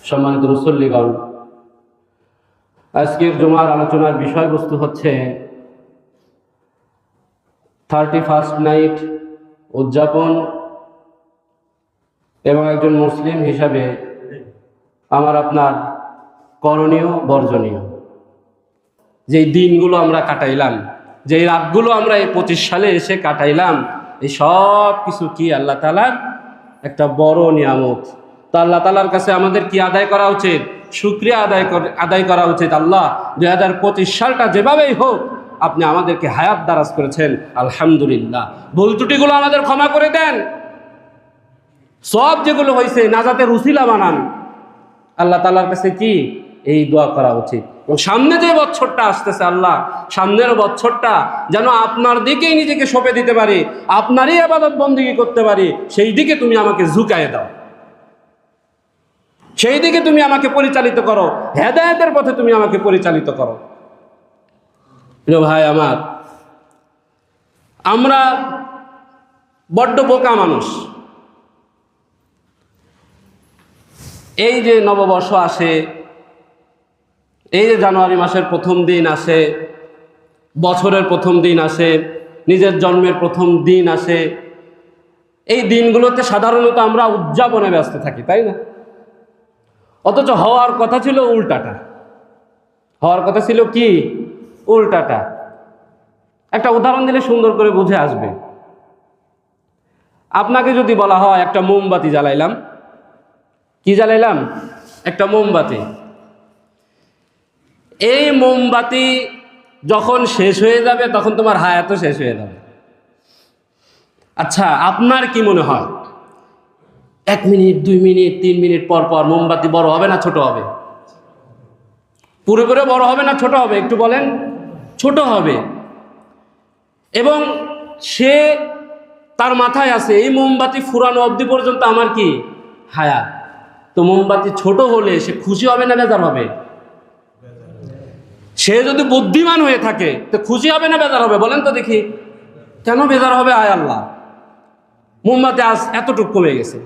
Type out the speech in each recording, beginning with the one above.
সম্মানিত মুসল্লিগণ, আজকের জুমার আলোচনার বিষয়বস্তু হচ্ছে 31st নাইট উদযাপন এবং একজন মুসলিম হিসাবে আমার আপনার করণীয় বর্জনীয়। যেই দিনগুলো আমরা কাটাইলাম, যেই রাতগুলো আমরা এই 25 সালে এসে কাটাইলাম, এই সব কিছু কি আল্লাহ তাআলার একটা বড় নিয়ামত। তো আল্লাহ তাআলার কাছে আমাদের কি আদায় করা উচিত? শুকরিয়া আদায় করা উচিত। আল্লাহ 2025 সালটা যেভাবেই হোক আপনি আমাদেরকে হায়াত দারাজ করেছেন, আলহামদুলিল্লাহ। ভুল ত্রুটিগুলো আমাদের ক্ষমা করে দেন, সব যেগুলো হয়েছে নাজাতের উসিলা বানান। আল্লাহ তাআলার কাছে কি এই দোয়া করা উচিত। এবং সামনে যে বছরটা আসতেছে, আল্লাহ সামনের বছরটা যেন আপনার দিকেই নিজেকে সঁপে দিতে পারি, আপনারই ইবাদত বন্দেগী করতে পারি, সেই দিকে তুমি আমাকে ঝুঁকায় দাও, সেই দিকে তুমি আমাকে পরিচালিত করো, হেদায়েতের পথে তুমি আমাকে পরিচালিত করো। প্রিয় ভাই আমার, আমরা বড্ড বোকা মানুষ। এই যে নববর্ষ আসে, এই যে জানুয়ারি মাসের প্রথম দিন আসে, বছরের প্রথম দিন আসে, নিজের জন্মের প্রথম দিন আসে, এই দিনগুলোতে সাধারণত আমরা উদযাপনে ব্যস্ত থাকি, তাই না? অথচ হওয়ার কথা ছিল উল্টাটা। হওয়ার কথা ছিল কি? উল্টাটা। একটা উদাহরণ দিলে সুন্দর করে বুঝে আসবে। আপনাকে যদি বলা হয় একটা মোমবাতি জ্বালাইলাম, কি জ্বালাইলাম? একটা মোমবাতি। এই মোমবাতি যখন শেষ হয়ে যাবে তখন তোমার হায়াতও শেষ হয়ে যাবে। আচ্ছা, আপনার কি মনে হয় 1 মিনিট 2 মিনিট 3 মিনিট পর পর মোমবাতি বড় হবে না ছোট হবে? পুরোপুরি বড় হবে না ছোট হবে? একটু বলেন। ছোট হবে। এবং সে তার মাথায় আছে এই মোমবাতি ফুরানো অবধি পর্যন্ত আমার কি হায়াত। তো মোমবাতি ছোট হলে সে খুশি হবে না বেজার হবে? সে যদি বুদ্ধিমান হয়ে থাকে তো খুশি হবে না বেজার হবে? বলেন তো দেখি। কেন বেজার হবে? আয় আল্লাহ, মোমবাতি আজ এতটুকু কমে গেছে,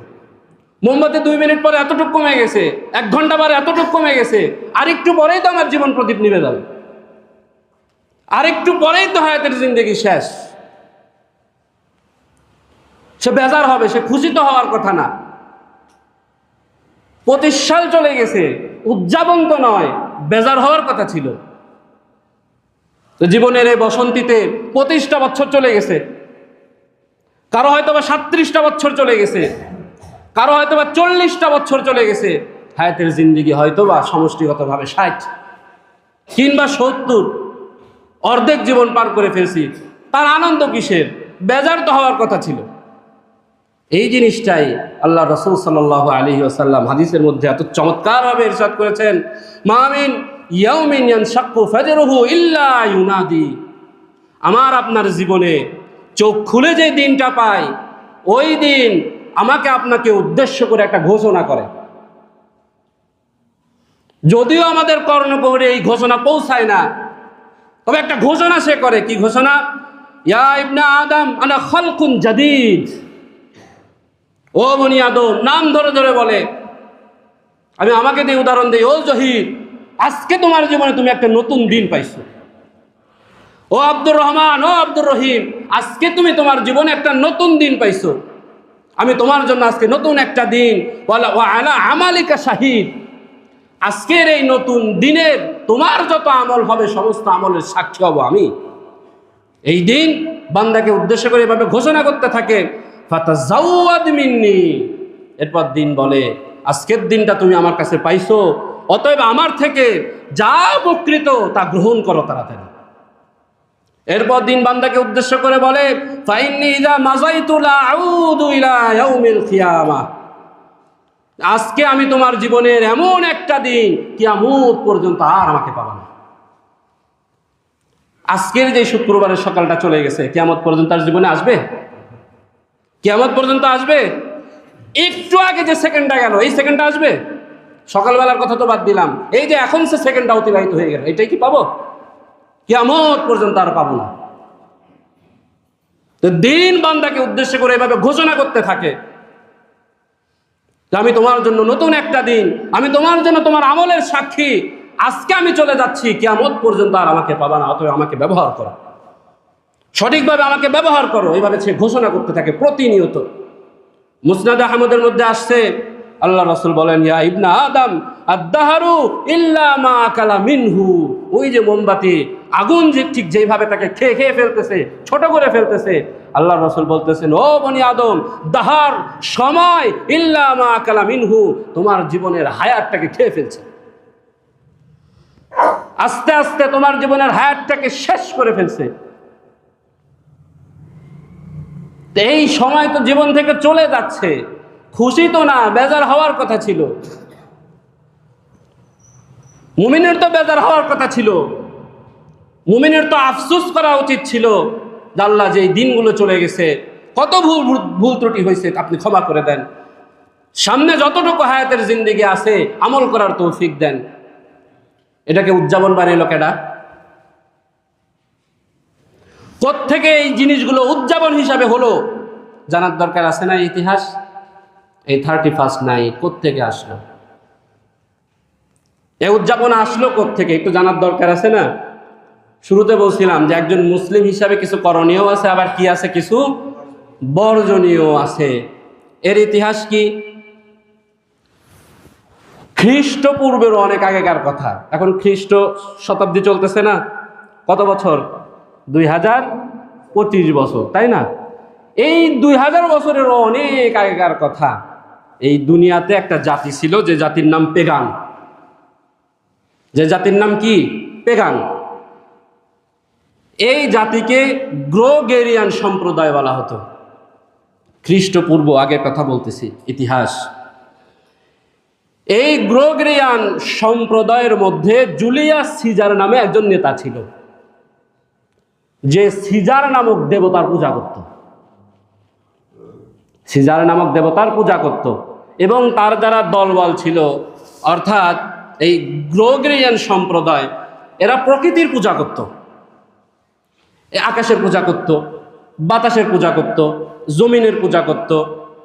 মোমবাতি 2 মিনিট পরে এতটুকু কমে গেছে, 1 ঘন্টা পরে এতটুকু কমে গেছে, আরেকটু পরেই তো আমার জীবন প্রদীপ নিভে যাবে, আরেকটু পরেই তো হায়াতের জিন্দেগি শেষ। সে বেজার হবে, সে খুশি তো হওয়ার কথা না। 25 সাল চলে গেছে, উদযাপন তো নয়, বেজার হওয়ার কথা ছিল। তো জীবনের এই বসন্তীতে 25টা বছর চলে গেছে, কারো হয়তো বা 37টা বছর চলে গেছে, কারো হয়তো বা 40টা বছর চলে গেছে। হায়াতের জিন্দেগি হয়তো বা সমষ্টিগতভাবে 60 কিংবা 70, অর্ধেক জীবন পার করে ফেলছি। তার আনন্দ কিসের? বেজার তো হওয়ার কথা ছিল। এই জিনিসটাই আল্লাহ রাসূল সাল্লাল্লাহু আলাইহি ওয়াসাল্লাম হাদিসের মধ্যে এত চমৎকারভাবে ইরশাদ করেছেন, মামিন ইয়াউমিন ইয়ানশাক্কু ফাজরুহু ইল্লা ইউনাদি। আমার আপনার জীবনে চোখ খুলে যে দিনটা পাই, ওই দিন আমাকে আপনাকে উদ্দেশ্য করে একটা ঘোষণা করে। যদিও আমাদের কর্ণগহরে এই ঘোষণা পৌঁছায় না, তবে একটা ঘোষণা সে করে। কি ঘোষণা? ইয়া ইবনা আদম আনা খালকুন জাদীদ। ও বনি আদম, নাম ধরে ধরে বলে। আমি আমাকে দিয়ে উদাহরণ দিই। ও জহির, আজকে তোমার জীবনে তুমি একটা নতুন দিন পাইছো। ও আব্দুর রহমান, ও আব্দুর রহিম, আজকে তুমি তোমার জীবনে একটা নতুন দিন পাইছো। আমি তোমার জন্য আজকে নতুন একটা দিন, ওয়া আলা আমালিকা শাহিদ। আজকের এই নতুন দিনের তোমার যত আমল হবে সমস্ত আমলের সাক্ষী হব আমি। এই দিন বান্দাকে উদ্দেশ্য করে এভাবে ঘোষণা করতে থাকে, ফাতাজাওয়াদ মিন্নি। এরপর দিন বলে, আজকের দিনটা তুমি আমার কাছে পাইছো, অতএব আমার থেকে যা উপকৃত তা গ্রহণ করো তাড়াতাড়ি। এরপর দিন বান্দাকে উদ্দেশ্য করে বলে, ফাইন্নী ইযা মাযাইতু লা আউযু ইলা ইয়াউমিল কিয়ামাহ। আজকে আমি তোমার জীবনের এমন একটা দিন, কিয়ামত পর্যন্ত আর আমাকে পাবা না। আজকের যে শুক্রবারের সকালটা চলে গেছে, কিয়ামত পর্যন্ত আর জীবনে আসবে? কিয়ামত পর্যন্ত আসবে? একটু আগে যে সেকেন্ডটা গেল, এই সেকেন্ডটা আসবে? সকালবেলার কথা তো বাদ দিলাম, এই যে এখন সে সেকেন্ডটা অতিবাহিত হয়ে গেল, এটাই কি পাবো? কিয়ামত পর্যন্ত আর পাবো না। তো দিন বান্দাকে উদ্দেশ্য করে এভাবে ঘোষণা করতে থাকে। যে আমি তোমার জন্য নতুন একটা দিন, আমি তোমার জন্য তোমার আমলের সাক্ষী, আজকে আমি চলে যাচ্ছি, কিয়ামত পর্যন্ত আর আমাকে পাবা না, অতএব আমাকে ব্যবহার করো, সঠিকভাবে আমাকে ব্যবহার করো। এইভাবে সে ঘোষণা করতে থাকে প্রতিনিয়ত। মুসনাদ আহমদের মধ্যে আসছে, আল্লাহ রাসূল বলেন, ইয়া ইবনা আদম আদ-দাহরু ইল্লা মা আকালা মিনহু। ওই যে মোমবাতি, আগুন যে ঠিক যেভাবে তাকে খেয়ে খেয়ে ফেলতেছে, ছোট করে ফেলতেছে, আল্লাহ রাসূল বলতেছেন, ও বনি আদম, দাহার সময় ইল্লা মা আকালা মিনহু, তোমার জীবনের হায়াতটাকে খেয়ে ফেলছে, আস্তে আস্তে তোমার জীবনের হায়াতটাকে শেষ করে ফেলছে। এই সময় তো জীবন থেকে চলে যাচ্ছে, খুশি তো না, বেজার হওয়ার কথা ছিল। মুমিনের তো বেজার হওয়ার কথা ছিল, মুমিনের তো আফসোস করা উচিত ছিল যে আল্লাহ যে দিনগুলো চলে গেছে, কত ভুল ত্রুটি হয়েছে, আপনি ক্ষমা করে দেন, সামনে যতটুকু হায়াতের জিন্দেগি আছে আমল করার তৌফিক দেন। এটাকে উদযাপন বানাইল কেডা? কোত্থেকে এই জিনিসগুলো উদযাপন হিসাবে হলো জানার দরকার আছে না? ইতিহাস, এই 31st নাইট কোত্থেকে আসলো, এই উদযাপন আসলো কোত্থেকে, একটু জানার দরকার আছে না? শুরুতে বলছিলাম যে একজন মুসলিম হিসাবে কিছু করণীয় আছে, আবার কি আছে, কিছু বর্জনীয় আছে। এর ইতিহাস কি? খ্রিস্টপূর্বেরও অনেক আগেকার কথা। এখন খ্রিস্ট শতাব্দী চলতেছে না, কত বছর? 2025 বছর, তাই না? এই 2000 বছরেরও অনেক আগেকার কথা। এই দুনিয়াতে একটা জাতি ছিল, যে জাতির নাম পেগান। যে জাতির নাম কি? পেগান। এই জাতিকে গ্রোগেরিয়ান সম্প্রদায় বলা হতো। খ্রিস্টপূর্ব, আগের কথা বলতেছি, ইতিহাস। এই গ্রোগেরিয়ান সম্প্রদায়ের মধ্যে জুলিয়াস সিজার নামে একজন নেতা ছিল, যে সিজার নামক দেবতার পূজা করত। সিজার নামক দেবতার পূজা করত এবং তার দ্বারা দলবল ছিল, অর্থাৎ এই গ্রোগেরিয়ান সম্প্রদায়, এরা প্রকৃতির পূজা করত, আকাশের পূজা করত, বাতাসের পূজা করত, জমিনের পূজা করত,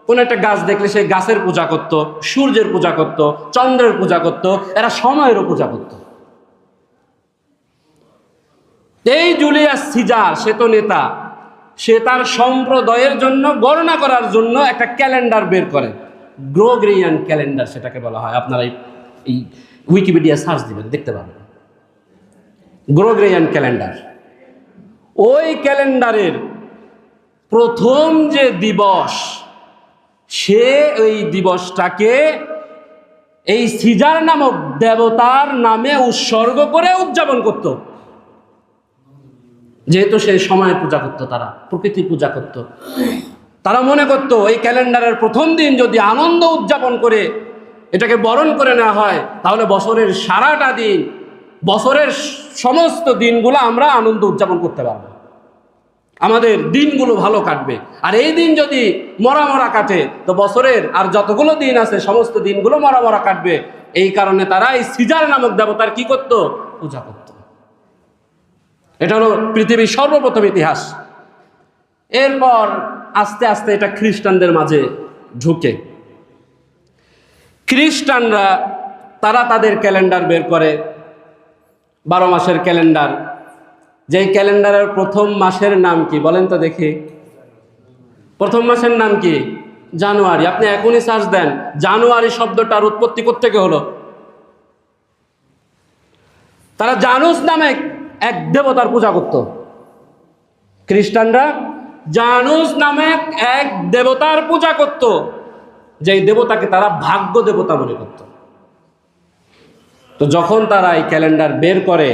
কোন একটা গাছ দেখলে সেই গাছের পূজা করত, সূর্যের পূজা করত, চন্দ্রের পূজা করত, এরা সময়েরও পূজা করত। এই জুলিয়াস সিজার, সে তো নেতা, সে তার সম্প্রদায়ের জন্য গণনা করার জন্য একটা ক্যালেন্ডার বের করে, গ্রোগেরিয়ান ক্যালেন্ডার সেটাকে বলা হয়। আপনারা এই উইকিপিডিয়া সার্চ দিবেন, দেখতে পাবেন গ্রোগেরিয়ান ক্যালেন্ডার। ওই ক্যালেন্ডারের প্রথম যে দিবস, সে ওই দিবসটাকে এই সিজার নামক দেবতার নামে উৎসর্গ করে উদযাপন করত। যেহেতু সেই সময় পূজা করত, তারা প্রকৃতি পূজা করত, তারা মনে করত এই ক্যালেন্ডারের প্রথম দিন যদি আনন্দ উদযাপন করে এটাকে বরণ করে নেওয়া হয়, তাহলে বছরের সারাটা দিন, বছরের সমস্ত দিনগুলো আমরা আনন্দ উদযাপন করতে পারবো, আমাদের দিনগুলো ভালো কাটবে। আর এই দিন যদি মরা মরা কাটে, তো বছরের আর যতগুলো দিন আছে সমস্ত দিনগুলো মরা মরা কাটবে। এই কারণে তারা এই সিজার নামক দেবতার কি করত? পূজা করত। এটা হলো পৃথিবীর সর্বপ্রথম ইতিহাস। এরপর আস্তে আস্তে এটা খ্রিস্টানদের মাঝে ঢুকে। খ্রিস্টানরা তারা তাদের ক্যালেন্ডার বের করে, 12 মাসের ক্যালেন্ডার। যেই ক্যালেন্ডারের প্রথম মাসের নাম কি বলেন তো দেখি? প্রথম মাসের নাম কি? জানুয়ারি। আপনি এখনই সার্চ দেন, জানুয়ারি শব্দটার উৎপত্তি কোত্থেকে হলো? তারা জানুস নামে এক দেবতার পূজা করত। খ্রিস্টানরা জানুস নামে এক দেবতার পূজা করত, যেই দেবতাকে তারা ভাগ্য দেবতা মনে করত। তো যখন তারা এই ক্যালেন্ডার বের করে,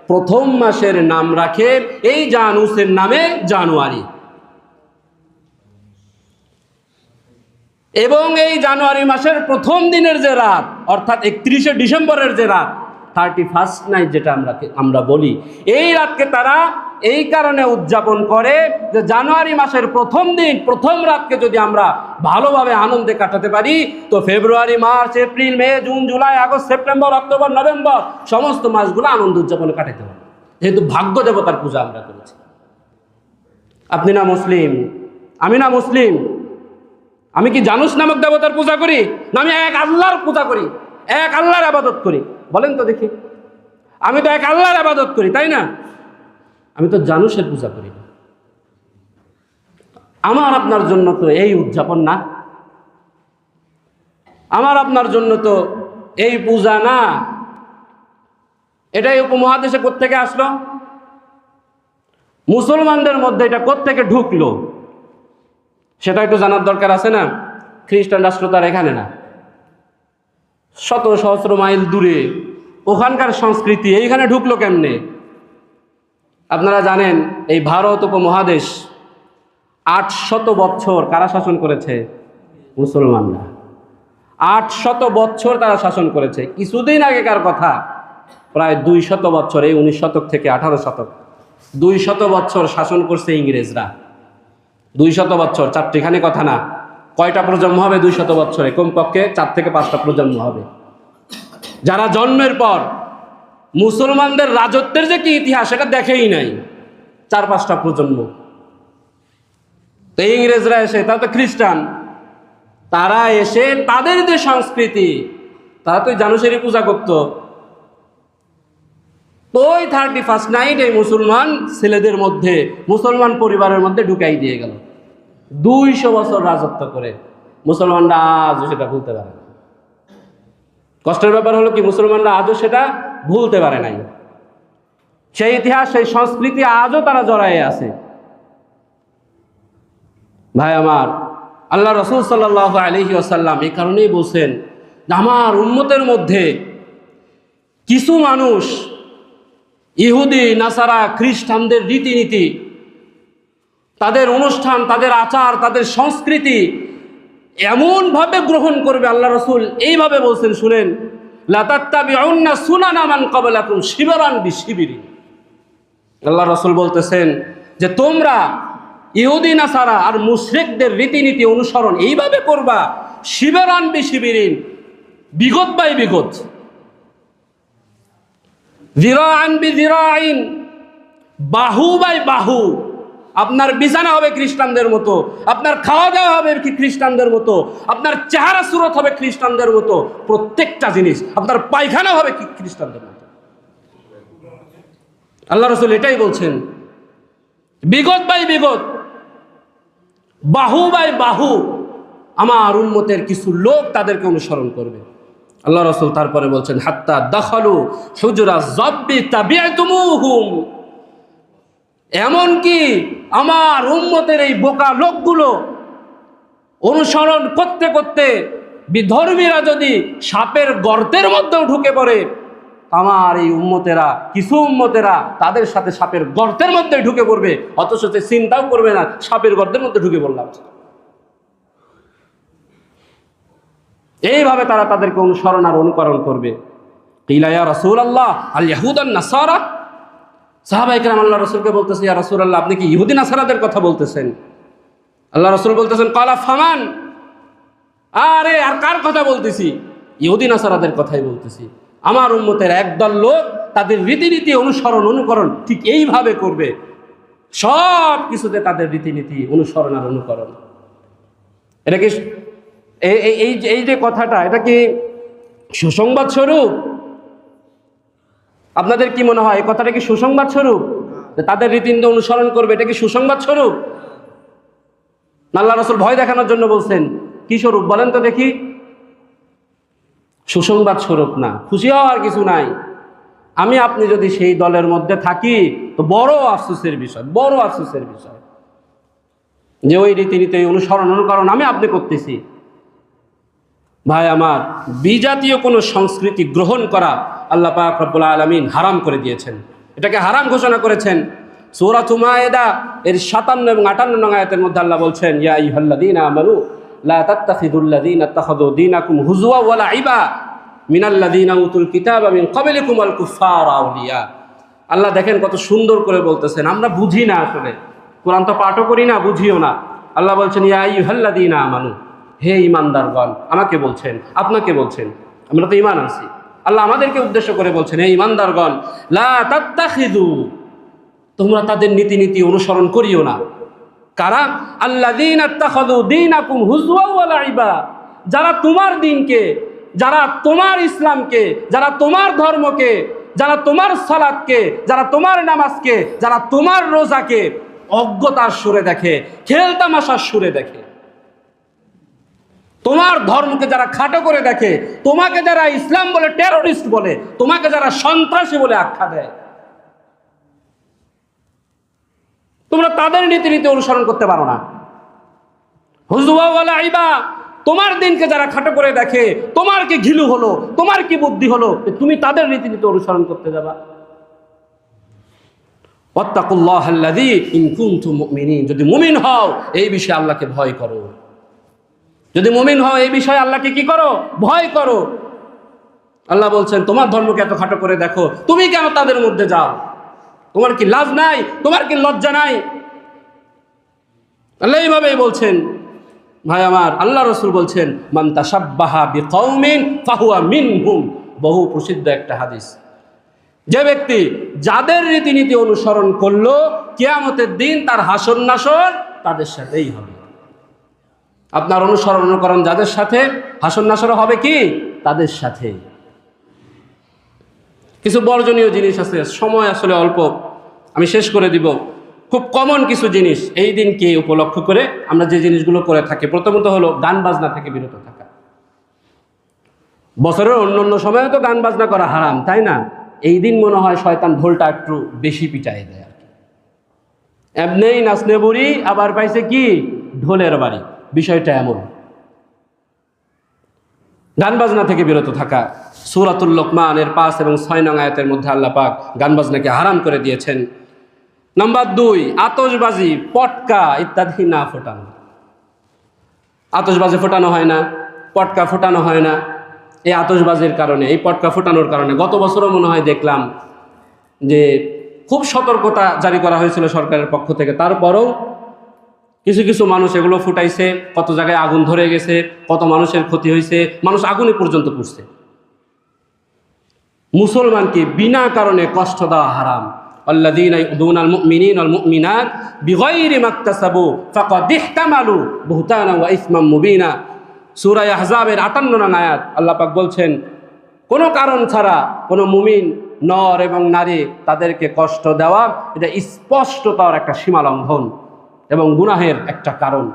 প্রথম মাসের নাম রাখে এই জানুসের নামে জানুয়ারি, এবং এই জানুয়ারি মাসের প্রথম দিনের যে রাত, অর্থাৎ 31শে ডিসেম্বরের যে রাত, 31st নাইট যেটা আমরা বলি, এই রাতকে তারা এই কারণে উদযাপন করে যে জানুয়ারি মাসের প্রথম দিন, প্রথম রাতকে যদি আমরা ভালোভাবে আনন্দে কাটাতে পারি, তো February, March, April, May, June, July, August, September, October, November সমস্ত মাসগুলো আনন্দ উদযাপনে কাটাতে পারি, যেহেতু ভাগ্য দেবতার পূজা আমরা করেছি। আপনি না মুসলিম, আমি না মুসলিম, আমি কি জানুস নামক দেবতার পূজা করি? না আমি এক আল্লাহর পূজা করি, এক আল্লাহর ইবাদত করি? বলেন তো দেখি, আমি তো এক আল্লাহর ইবাদত করি, তাই না? আমি তো জানুসের পূজা করি না। আমার আপনার জন্য তো এই উদযাপন না, আমার আপনার জন্য তো এই পূজা না। এটাই উপমহাদেশে কোত্থেকে আসলো? মুসলমানদের মধ্যে এটা কোত্থেকে ঢুকলো সেটা একটু জানার দরকার আছে না? খ্রিস্টান রাষ্ট্র তার এখানে না, শত সহস্র মাইল দূরে, ওখানকার সংস্কৃতি এইখানে ঢুকলো কেমনে? আপনারা জানেন এই ভারত উপমহাদেশ 800 বছর কারা শাসন করেছে? মুসলমানরা। 800 বছর তারা শাসন করেছে। কিছুদিন আগেকার কথা, প্রায় 200 বছর, এই 19 শতক থেকে 18 শতক, 200 বছর শাসন করছে ইংরেজরা। 200 বছর, চারটিখানি কথা না। কয়টা প্রজন্ম হবে 200 বছরে? কমপক্ষে 4 থেকে 5টা প্রজন্ম হবে, যারা জন্মের পর মুসলমানদের রাজত্বের যে কি ইতিহাস সেটা দেখেই নাই। 4-5টা প্রজন্ম। তো ইংরেজরা এসে, তারা তো খ্রিস্টান, তারা এসে তাদের যে সংস্কৃতি, তারা তো জানুসারি পূজা করতো। তো ওই 31st নাইট এই মুসলমান ছেলেদের মধ্যে, মুসলমান পরিবারের মধ্যে ঢুকাই দিয়ে গেল। 200 বছর রাজত্ব করে মুসলমানরা আজও সেটা ভুলতে পারে না। কষ্টের ব্যাপার হলো কি, মুসলমানরা আজও সেটা ভুলতে পারে নাই। সেই ইতিহাস, সেই সংস্কৃতি আজও তারা জড়ায়ে আছে। ভাই আমার, আল্লাহ রাসূল সাল্লাল্লাহু আলাইহি ওয়াসাল্লাম এই কারণেই বলছেন, আমার উম্মতের মধ্যে কিছু মানুষ ইহুদি, নাসারা, খ্রিস্টানদের রীতিনীতি, তাদের অনুষ্ঠান, তাদের আচার, তাদের সংস্কৃতি এমনভাবে গ্রহণ করবে। আল্লাহ রাসূল এইভাবে বলছেন, শুনেন, লা তাত্তাবিউন্না সুনানা মান ক্বাবলাকুম শিবরান বিশিবরিন। আল্লাহ রাসূল বলতেছেন যে তোমরা ইহুদি, নাসারা আর মুশরিকদের রীতিনীতি অনুসরণ এইভাবে করবা, শিবরান বিশিবরিন, বিগত বাই বিগত, যিরাআন বিযিরাইন, বাহু বাই বাহু। আপনার বিছানা হবে খ্রিস্টানদের মতো, আপনার খাওয়া দাওয়া হবে খ্রিস্টানদের মতো, আপনার চেহারা সুরত হবে খ্রিস্টানদের মতো, প্রত্যেকটা জিনিস, আপনার পায়খানা হবে খ্রিস্টানদের মতো। আল্লাহ রাসূল এটাই বলছেন, বিগত বাই বিগত, বাহু বাই বাহু আমার উম্মতের কিছু লোক তাদেরকে অনুসরণ করবে। আল্লাহ রাসূল তারপরে বলছেন, হাত্তা দাখালু হুজরা যাব্বি তাবিআতুমুহুম, এমনকি আমার উম্মতের এই বোকা লোকগুলো অনুসরণ করতে করতে বিধর্মীরা যদি সাপের গর্তের মধ্যেও ঢুকে পড়ে, আমার এই উম্মতেরা, কিছু উম্মতেরা তাদের সাথে সাপের গর্তের মধ্যে ঢুকে পড়বে, অথচ সে চিন্তাও করবে না সাপের গর্তের মধ্যে ঢুকে পড়লাম। এইভাবে তারা তাদেরকে অনুসরণ আর অনুকরণ করবে। কিলা ইয়া রাসূলুল্লাহ আল ইয়াহুদান নাসারা, সাহাবায়ে কেরাম আল্লাহ রাসূলকে বলতেছে, ইয়া রাসূলুল্লাহ আপনি কি ইহুদি নাসারাদের কথা বলতেছেন? আল্লাহ রাসূল বলতেছেন, কালা ফামান, আরে আর কার কথা বলতেছি? ইহুদি নাসারাদের কথাই বলতেছি। আমার উম্মতের একদল লোক তাদের রীতিনীতি অনুকরণ ঠিক এইভাবে করবে, সব কিছুতে তাদের রীতিনীতি অনুসরণ আর অনুকরণ। এটা কি এই যে কথাটা, এটা কি সুসংবাদ স্বরূপ? আপনাদের কি মনে হয় এই কথাটা কি সুসংবাদ স্বরূপ? তাদের রীতিনীতি অনুসরণ করবে, এটা কি সুসংবাদ স্বরূপ? আল্লাহ রাসূল ভয় দেখানোর জন্য বলছেন? কি স্বরূপ বলেন তো দেখি? সুসংবাদ স্বরূপ না, খুশি হওয়ার কিছু নাই। আমি আপনি যদি সেই দলের মধ্যে থাকি তো বড় আফসোসের বিষয়, বড় আফসোসের বিষয় যে ওই রীতিনীতি অনুকরণ আমি আপনি করতেছি। ভাই আমার, বিজাতীয় কোনো সংস্কৃতি গ্রহণ করা আল্লাহ পাক রব্বুল আলামিন হারাম করে দিয়েছেন। এটাকে হারাম ঘোষণা করেছেন। সূরা মায়েদা এর 57 এবং 58 নং আয়াতের মধ্যে আল্লাহ বলছেন, ইয়া আইয়ুহাল্লাযীনা আমানু লা তাত্তাখিযুল্লাযীনা ইত্তাখাযু দীনাকুম হুজওয়া ওয়া লাইবা মিনাল্লাযীনা উতুল কিতাবা মিন ক্বাবলিকুম আল কুফারা আউলিয়া। আল্লাহ দেখেন কত সুন্দর করে বলতেছেন। আমরা বুঝি না, আসলে কোরআন তো পাঠও করি না, বুঝিও না। আল্লাহ বলছেন, ইয়া আইয়ুহাল্লাযীনা আমানু, হে ঈমানদারগণ। আমাকে বলছেন, আপনাকে বলছেন, আমরা তো ঈমান আনছি। আল্লাহ আমাদেরকে উদ্দেশ্য করে বলছেন, হে ঈমানদারগণ, লা তাত্তাখিযু, তোমরা তাদের নীতি অনুসরণ করিও না। কারা? আল্লাযীনা ইত্তাখাযু দীনাকুম হুজওয়া ওয়া লাইবা, যারা তোমার দিনকে, যারা তোমার ইসলামকে, যারা তোমার ধর্মকে, যারা তোমার সালাতকে, যারা তোমার নামাজকে, যারা তোমার রোজাকে অজ্ঞতার সুরে দেখে, খেলতামাশার সুরে দেখে, তোমার ধর্মকে যারা খাটো করে দেখে, তোমাকে যারা ইসলাম বলে টেরোরিস্ট বলে, তোমাকে যারা সন্ত্রাসী বলে আখ্যা দেয়, তোমরা তাদের নীতি অনুসরণ করতে পারো না। হুজুয়া ওয়ালা ইবা, তোমার দিনকে যারা খাটো করে দেখে, তোমার কি ঘিলু হলো, তোমার কি বুদ্ধি হলো, তুমি তাদের নীতি অনুসরণ করতে যাবা? ওয়াত্তাকুল্লাহাল্লাযী ইন কুনতুম মুমিনিন, যদি মুমিন হও এই বিষয়ে আল্লাহকে ভয় করো। যদি মুমিন হও এই বিষয়ে আল্লাহকে কি করো? ভয় করো। আল্লাহ বলছেন তোমার ধর্মকে এত খাটো করে দেখো, তুমি কেন তাদের মধ্যে যাও? তোমার কি লাজ নাই? তোমার কি লজ্জা নাই? আল্লাহ এইভাবেই বলছেন। ভাই আমার, আল্লাহ রাসূল বলছেন মান তাশাব্বাহা বিকওমিন ফাহুয়া মিনহুম, বহু প্রসিদ্ধ একটা হাদিস। যে ব্যক্তি যাদের রীতিনীতি অনুসরণ করলো, কিয়ামতের দিন তার হাসর নাসর তাদের সাথেই হবে। আপনার অনুকরণ যাদের সাথে, হাসর নাসর হবে কি তাদের সাথে। কিছু বর্জনীয় জিনিস আছে, সময় আসলে অল্প, আমি শেষ করে দিব। খুব কমন কিছু জিনিস এই দিনকে উপলক্ষ করে আমরা যে জিনিসগুলো করে থাকি, প্রথমত হলো গান বাজনা থেকে বিরত থাকা। বছরের অন্য সময়ে তো গান বাজনা করা হারাম, তাই না? এই দিন মনে হয় শয়তান ঢোলটা একটু বেশি পিটাই দেয় আর কি। এমনেই নাচনে বুড়ি, আবার পাইছে কি ঢোলের বাড়ি, বিষয়টা এমন। গান বাজনা থেকে বিরত থাকা। সূরাতুল লোকমানের 5 এবং 6 নং আয়াতের মধ্যে আল্লাহ পাক গান বাজনাকে হারাম করে দিয়েছেন। নাম্বার 2, আতশবাজি, পটকা ইত্যাদি না ফোটানো। আতশবাজি ফোটানো হয় না, পটকা ফোটানো হয় না। এই আতশবাজির কারণে, এই পটকা ফোটানোর কারণে গত বছরও মনে হয় দেখলাম যে খুব সতর্কতা জারি করা হয়েছিল সরকারের পক্ষ থেকে, তারপরেও কিছু কিছু মানুষ এগুলো ফুটাইছে, কত জায়গায় আগুন ধরে গেছে, কত মানুষের ক্ষতি হয়েছে, মানুষ আগুনে পর্যন্ত পুড়ছে। মুসলমানকে বিনা কারণে কষ্ট দেওয়া হারাম। আল্লাযীনা ইউযুনাল মুমিনিনা ওয়াল মুমিনাত বিগাইরি মাকতাসাবু ফাকাদ ইহতামালু বুহতানা ওয়া ইসমান মুবিনা। সূরা আহজাবের 58 নং আয়াত আল্লাহ পাক বলছেন, কোনো কারণ ছাড়া কোনো মুমিন নর এবং নারী তাদেরকে কষ্ট দেওয়া এটা স্পষ্টতার একটা সীমা লঙ্ঘন এবং গুনাহের একটা কারণ।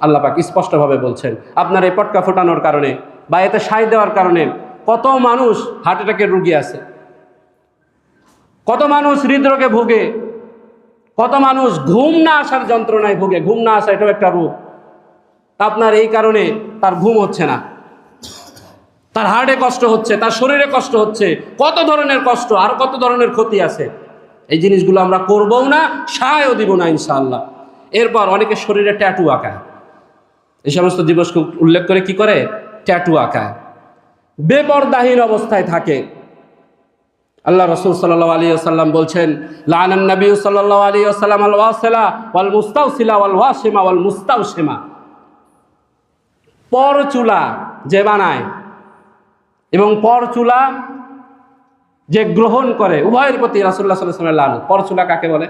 আল্লাহ পাক স্পষ্টভাবে বলছেন। আপনার এই পটকা ফোটানোর কারণে বা এতে সাই দেওয়ার কারণে কত মানুষ হার্ট অ্যাটাকের রোগী আছে, কত মানুষ হৃদরোগে ভোগে, কত মানুষ ঘুম না আসার যন্ত্রণায় ভোগে। ঘুম না আসা এটাও একটা রোগ। আপনার এই কারণে তার ঘুম হচ্ছে না, তার হার্টে কষ্ট হচ্ছে, তার শরীরে কষ্ট হচ্ছে, কত ধরনের কষ্ট, আর কত ধরনের ক্ষতি আছে। এই জিনিসগুলো আমরা করবও না, সায়ও দিব না ইনশাআল্লাহ। এরপর অনেকে শরীরে ট্যাটু আঁকায়, এই সমস্ত দিবসকে উল্লেখ করে কি করে? ট্যাটু আঁকায়। বেপরদাহীন অবস্থায় থাকে। আল্লাহ রাসূল সাল্লাল্লাহু আলাইহি ওয়াসাল্লাম বলছেন, লাআনান নবী সাল্লাল্লাহু আলাইহি ওয়াসাল্লাম আল ওয়াসিলা ওয়াল মুস্তাওসিলা ওয়াল ওয়াসিমা ওয়াল মুস্তাওসিমা। পরচুলা যে বানায় এবং পরচুলা যে গ্রহণ করে, উভয়ের প্রতি রাসূলুল্লাহ সাল্লাল্লাহু আলাইহি ওয়াসাল্লাম লানত। পরচুলা কাকে বলে?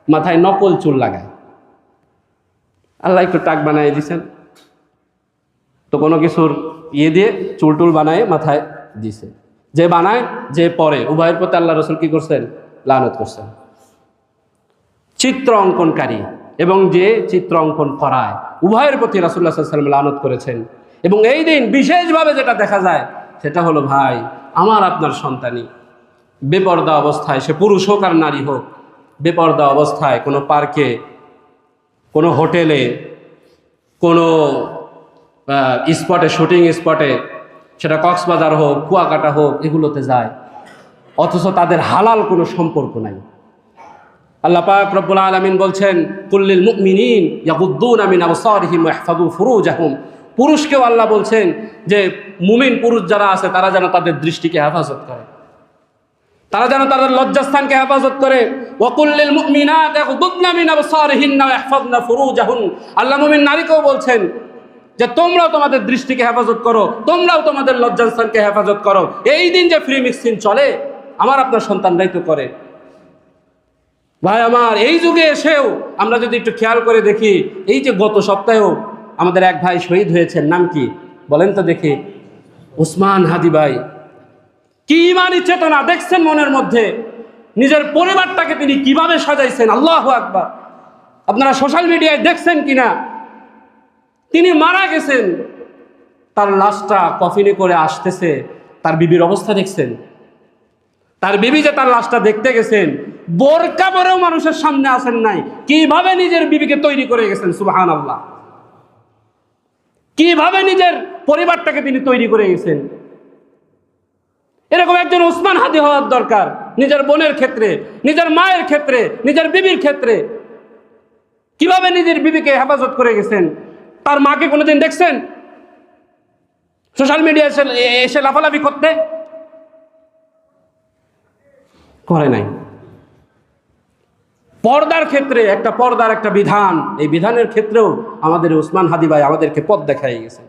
মাথায় নকল চুল লাগায়। আল্লাহ একটু টাক বানায় দিয়েছেন, তো কোনো কিছুর দিয়ে চুল টুল বানায় মাথায় দিছে। যে বানায় যে পরে, উভয়ের প্রতি আল্লাহ রাসূল কি করছেন? লানত করছেন। চিত্র অঙ্কনকারী এবং যে চিত্র অঙ্কন করায়, উভয়ের প্রতি রাসূলুল্লাহ সাল্লাল্লাহু আলাইহি ওয়াসাল্লাম লানত করেছেন। এবং এই দিন বিশেষভাবে যেটা দেখা যায় সেটা হলো, ভাই আমার আপনার সন্তানই বেপরদা অবস্থায়, সে পুরুষ হোক আর নারী হোক, বেপরদা অবস্থায় কোনো পার্কে, কোনো হোটেলে, কোনো স্পটে, শুটিং স্পটে, সেটা কক্সবাজার হোক, কুয়াকাটা হোক, এগুলোতে যায়, অথচ তাদের হালাল কোনো সম্পর্ক নাই। আল্লাহ পাক রব্বুল আলামিন বলছেন, কুল্লিল মুমিনিন ইয়াগুদ্দুনা মিন আবসারিহিম ওয়া ইহফাযু ফুরুজাহুম। পুরুষকেও আল্লাহ বলছেন যে মুমিন পুরুষ যারা আছে তারা যেন তাদের দৃষ্টিকে হেফাজত করে, তারা যেন তাদের লজ্জাস্থানকে হেফাজত করে। ওয়া কুল্লিল মুমিনাত ইয়াগুদ্দুনা মিন আবসারিহিন্না ওয়া ইহফাযনা ফুরুজাহুন। আল্লাহ মুমিন নারীকেও বলছেন যে তোমরাও তোমাদের দৃষ্টিকে হেফাজত করো, তোমরাও তোমাদের লজ্জাস্থানকে হেফাজত করো। এই দিন যে ফ্রি মিক্সিং চলে, আমার আপনার সন্তানরাই তো করে। ভাই আমার, এই যুগে এসেও আমরা যদি একটু খেয়াল করে দেখি, এই যে গত সপ্তাহেও আমাদের এক ভাই শহীদ হয়েছেন, নাম কি? বলেন তো দেখি, ওসমান হাদি ভাই কি ইমানি চেতনা দেখছেন মনের মধ্যে, নিজের পরিবারটাকে তিনি কিভাবে সাজাইছেন, আল্লাহু আকবার। আপনারা সোশ্যাল মিডিয়ায় দেখছেন কিনা, তিনি মারা গেছেন, তার লাশটা কফিনে করে আসতেছে, তার বিবির অবস্থা দেখছেন? তার বিবি যে তার লাশটা দেখতে গেছেন, বোরকা পরেও মানুষের সামনে আসেন নাই, কিভাবে নিজের বিবিকে তৈরি করে গেছেন, সুবহানাল্লাহ। কিভাবে নিজের পরিবারটাকে তিনি তৈরি করে গেছেন। এরকম একজন ওসমান হাদি হওয়ার দরকার, নিজের বোনের ক্ষেত্রে, নিজের মায়ের ক্ষেত্রে, নিজের বিবির ক্ষেত্রে। কিভাবে নিজের বিবিকে হেফাজত করে গেছেন। তার মাকে কোনোদিন দেখছেন সোশ্যাল মিডিয়ায় এসে লাফালাফি করতে? করে নাই। পর্দার ক্ষেত্রে পর্দার একটা বিধান, এই বিধানের ক্ষেত্রেও আমাদের ওসমান হাদি ভাই আমাদেরকে পথ দেখাই গেছে।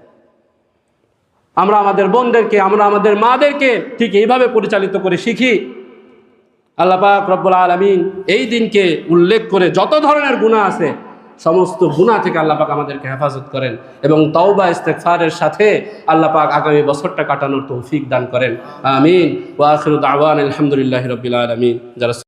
আমরা আমাদের বোনদেরকে, আমরা আমাদের মাদেরকে ঠিক এইভাবে পরিচালিত করে শিখি। আল্লাহ পাক রব্বুল আলামিন এই দিনকে উল্লেখ করে যত ধরনের গুনাহ আছে সমস্ত গুনাহ থেকে আল্লাহ পাক আমাদেরকে হেফাজত করেন এবং তাওবা ইস্তেগফারের সাথে আল্লাহ পাক আগামী বছরটা কাটানোর তৌফিক দান করেন। আমিন। ওয়া আখিরু দাওয়ানা আলহামদুলিল্লাহি রাব্বিল আলামিন। যারা